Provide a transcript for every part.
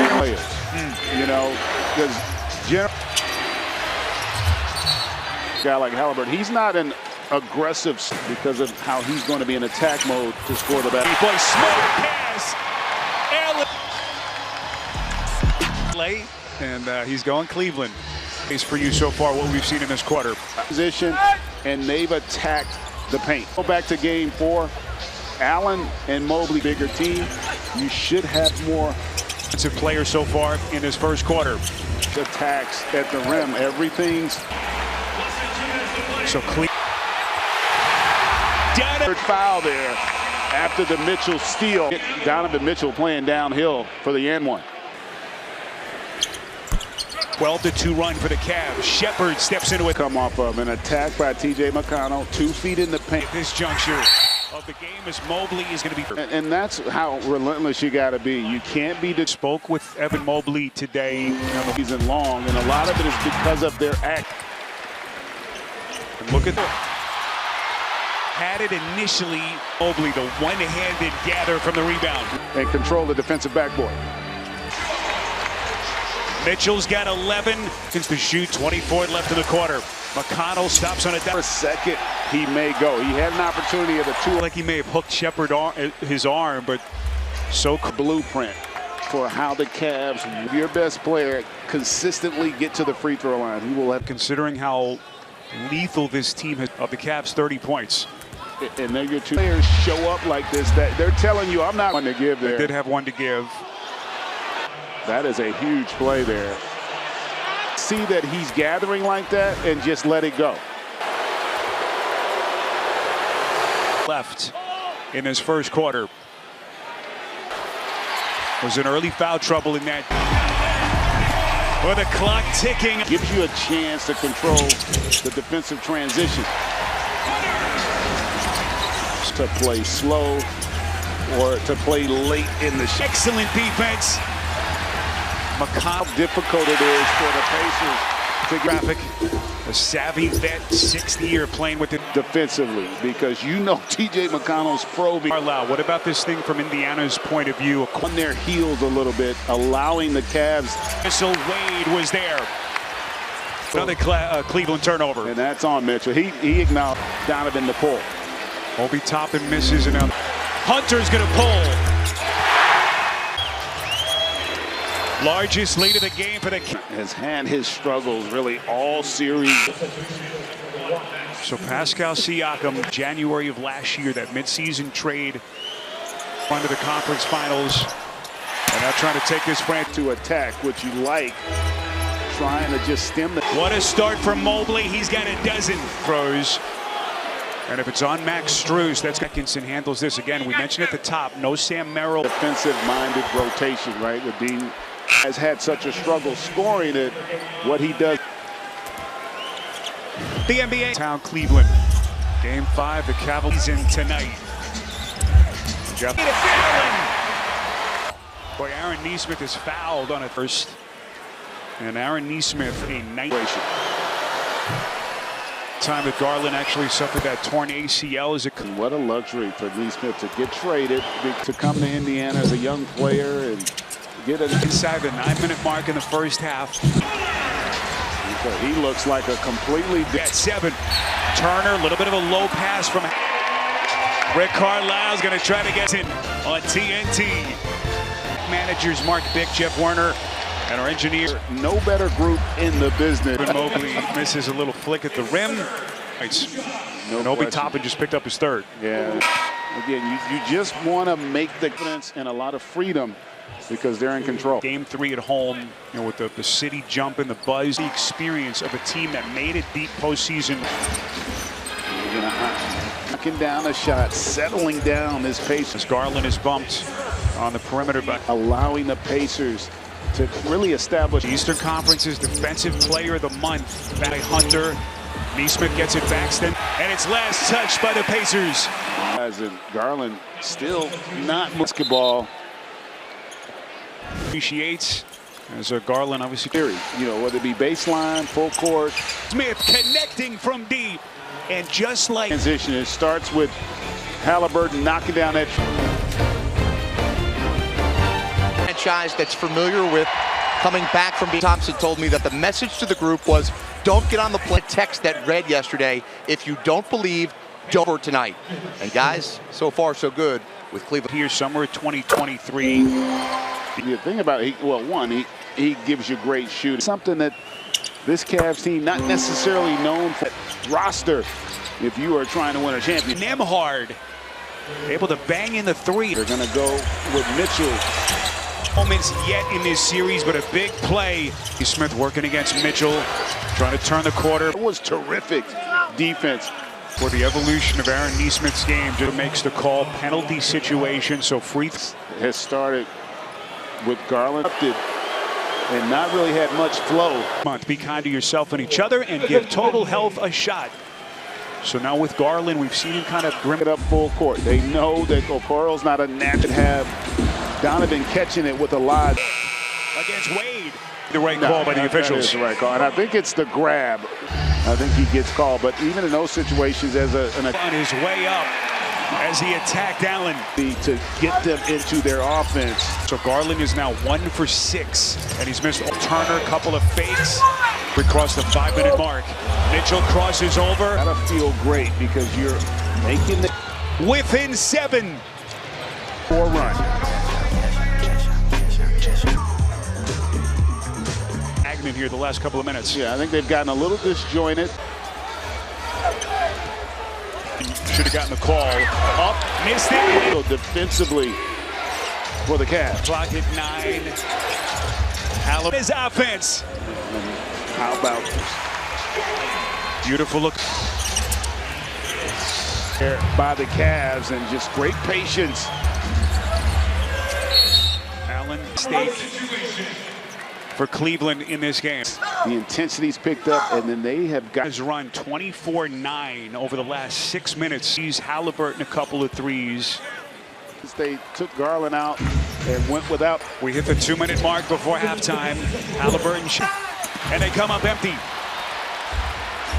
players. You know, because a guy like Halliburton, he's not an aggressive because of how he's going to be in attack mode to score the basketball. Boy, smoke pass. Late, and he's going Cleveland. Is for you so far what we've seen in this quarter. Position, and they've attacked the paint. Go back to game 4. Allen and Mobley, bigger team. You should have more offensive players so far in this first quarter. Attacks at the rim. Everything's so clean. Third foul there after the Mitchell steal. Donovan Mitchell playing downhill for the N1. 12-2 run for the Cavs. Shepard steps into it. Come off of an attack by T.J. McConnell. 2 feet in the paint. At this juncture of the game as Mobley is going to be. And that's how relentless you got to be. You can't be. Spoke with Evan Mobley today. Season long, and a lot of it is because of their act. And look at that. Had it initially. Mobley, the one-handed gather from the rebound. And control the defensive backboard. Mitchell's got 11. Since the shoot, 24 left in the quarter. McConnell stops on a for a second. He may go. He had an opportunity at the 2. Like he may have hooked Shepard his arm, but so blueprint for how the Cavs, your best player, consistently get to the free throw line. He will have. Considering how lethal this team has of the Cavs, 30 points. And then your 2 players show up like this. That they're telling you, I'm not one to give there. They did have one to give. That is a huge play there. See that he's gathering like that and just let it go. Left in his first quarter. Was an early foul trouble in that. With the clock ticking. Gives you a chance to control the defensive transition. To play slow or to play late in the shot. Excellent defense. How difficult it is for the Pacers to graphic. A savvy vet, 6th year playing with it defensively, because you know T.J. McConnell's probing. What about this thing from Indiana's point of view? On their heels a little bit, allowing the Cavs. So Wade was there. Another Cleveland turnover. And that's on Mitchell. He acknowledged Donovan the pull. Obi Toppin misses, and Hunter's going to pull. Largest lead of the game for the has had his struggles really all series. So Pascal Siakam, January of last year, that midseason trade under the conference finals, and now trying to take this franchise to attack, which you like, trying to just stem the. What a start from Mobley. He's got a dozen throws. And if it's on Max Strus, that's Atkinson handles this again. We mentioned at the top, no Sam Merrill. Defensive-minded rotation, right? With Dean has had such a struggle scoring it. What he does. The NBA town Cleveland. Game 5, the Cavaliers in tonight. Boy, Aaron Nesmith is fouled on it first. And Aaron Nesmith, a night. Time that Garland actually suffered that torn ACL. What a luxury for Nesmith to get traded, to come to Indiana as a young player and get it inside the 9-minute mark in the first half. He looks like a completely at 7. Turner, a little bit of a low pass from Rick Carlisle's going to try to get in on TNT. Managers Mark Bick, Jeff Werner, and our engineer. No better group in the business. Mobley misses a little flick at the rim. And Obi Toppin just picked up his 3rd. Yeah. Again, you just want to make the confidence and a lot of freedom because they're in control. Game 3 at home, with the city jump and the buzz, the experience of a team that made it deep postseason. Knocking down a shot, settling down this Pacers. Garland is bumped on the perimeter, but allowing the Pacers to really establish. Eastern Conference's Defensive Player of the Month by Hunter. Nesmith gets it back, and it's last touched by the Pacers. As in Garland still not basketball. Appreciates as a Garland obviously. Whether it be baseline, full court. Smith connecting from deep, and just like transition, it starts with Halliburton knocking down that. franchise that's familiar with coming back from being. Thompson told me that the message to the group was, don't get on the play. Text that read yesterday, if you don't believe, don't for tonight. And guys, so far so good with Cleveland. Here summer 2023. The thing about it, well, one, he gives you great shooting. Something that this Cavs team not necessarily known for. Roster, if you are trying to win a championship. Nembhard able to bang in the three. They're going to go with Mitchell. Moments yet in this series, but a big play. Smith working against Mitchell, trying to turn the quarter. It was terrific defense. For the evolution of Aaron Nesmith's game, just makes the call, penalty situation, so free. Has started with Garland and not really had much flow. Be kind to yourself and each other and give total health a shot. So now with Garland, we've seen him kind of bring it up full court. They know that Okoro's not a natural. Have Donovan catching it with a lot. Against Wade. The right call by the officials. That is the right call, and I think it's the grab. I think he gets called, but even in those situations, as on his way up as he attacked Allen to get them into their offense. So Garland is now 1 for 6, and he's missed Turner, a couple of fakes. We crossed the 5-minute mark. Mitchell crosses over. Gotta feel great because you're making the within 7. 4 run. Agnew here the last couple of minutes. Yeah, I think they've gotten a little disjointed. Should have gotten the call. Up, missed it. Defensively for the Cavs. Clock at 9. His offense. How about beautiful look there by the Cavs and just great patience. Allen stake for Cleveland in this game. The intensity's picked up, and then they have got his run 24-9 over the last 6 minutes. He's Halliburton a couple of threes. They took Garland out and went without. We hit the 2-minute mark before halftime. Halliburton and they come up empty.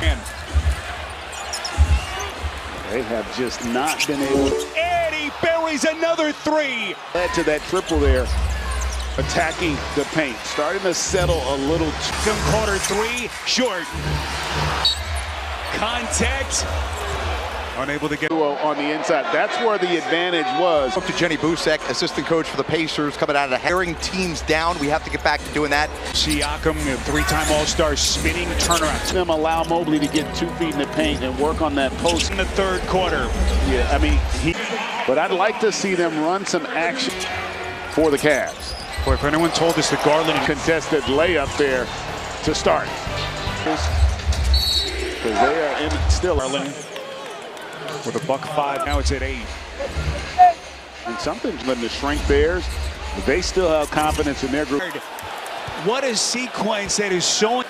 And they have just not been able. And he buries another 3. Led to that triple there. Attacking the paint, starting to settle a little. Quarter 3, short. Contact. Unable to get on the inside. That's where the advantage was. Up to Jenny Busek, assistant coach for the Pacers, coming out of the herring teams down. We have to get back to doing that. Siakam, a 3-time All-Star, spinning turnaround. Them allow Mobley to get 2 feet in the paint and work on that post in the 3rd quarter. Yeah, I mean, but I'd like to see them run some action for the Cavs. Boy, if anyone told us that Garland contested layup there to start, because they are in still. Garland with a $1.05, now it's at 8. And something's been the shrink Bears. They still have confidence in their group. What a sequence that is so.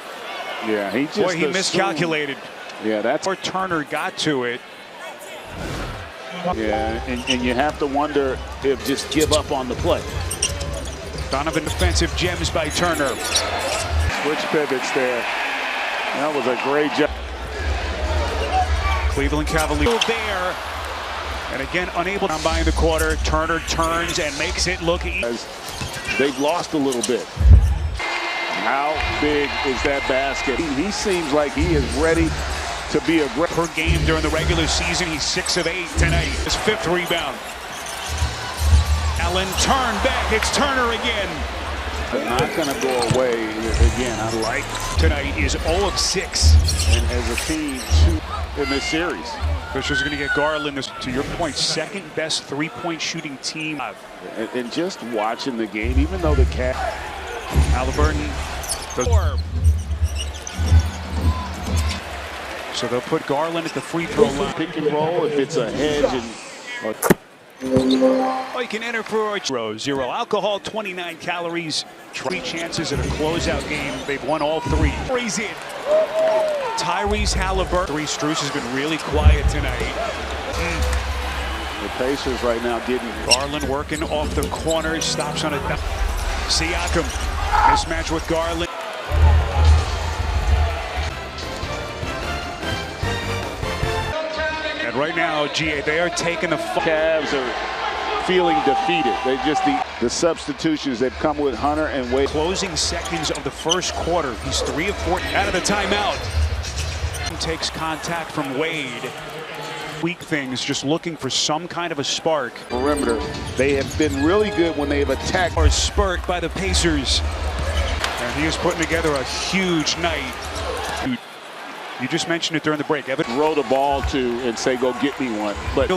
Yeah, he just. Boy, he miscalculated. Yeah, that's where Turner got to it. Yeah, and you have to wonder if just give up on the play. Donovan defensive gems by Turner. Switch pivots there. That was a great job. Cleveland Cavaliers there. And again, unable to buy in the quarter. Turner turns and makes it look easy. They've lost a little bit. How big is that basket? He seems like he is ready to be a great per game during the regular season. He's 6 of 8 tonight. His 5th rebound. Allen turned back. It's Turner again. But not going to go away again. I like tonight is 0 of 6. And as a team, 2 in this series. Fisher's going to get Garland, to your point, 2nd best 3-point shooting team. And just watching the game, even though the Cavs. Halliburton. So they'll put Garland at the free throw line. Pick and roll if it's a hedge. Oh, you can enter for a 0 alcohol, 29 calories, 3 chances at a closeout game. They've won all 3. Raise it. Tyrese Halliburton. Strus has been really quiet tonight. The Pacers right now didn't. Garland working off the corners, stops on it. Siakam, mismatch with Garland. And right now, GA, they are taking the Cavs are feeling defeated. They just the substitutions they've come with Hunter and Wade. Closing seconds of the first quarter. He's 3 of 4 out of the timeout. Takes contact from Wade. Weak things, just looking for some kind of a spark. Perimeter. They have been really good when they have attacked. Or spurt by the Pacers. And he is putting together a huge night. You just mentioned it during the break. Evan Roll the ball to and say, go get me one. But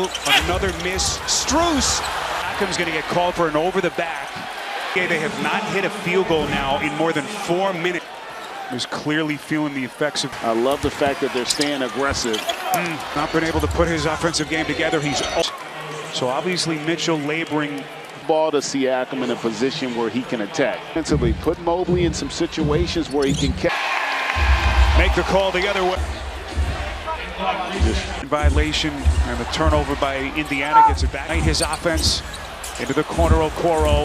another miss. Strus. Hackham's going to get called for an over the back. Okay, they have not hit a field goal now in more than 4 minutes. He's clearly feeling the effects of. I love the fact that they're staying aggressive. Not been able to put his offensive game together. So obviously Mitchell laboring. Ball to Siakam in a position where he can attack. Defensively, put Mobley in some situations where he can catch. Make the call the other way. Violation and the turnover by Indiana gets it back. His offense into the corner. Okoro